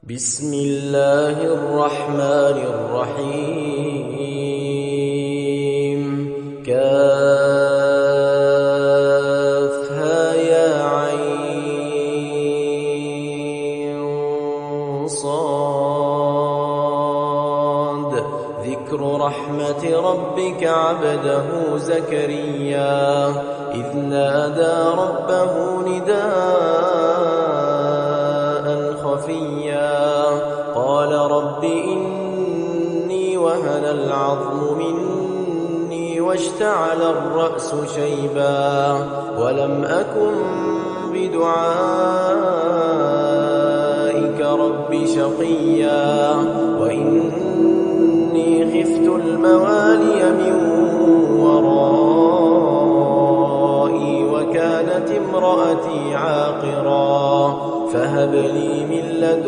بسم الله الرحمن الرحيم كافها يا عين صاد ذكر رحمة ربك عبده زكريا إذ نادى ربه نداء خفيا قال رب إني وهن العظم مني واشتعل الرأس شيبا ولم أكن بدعائك رب شقيا وإني خفت الموالي من ورائي وكانت امرأتي عاقرا فهب لي من لدنك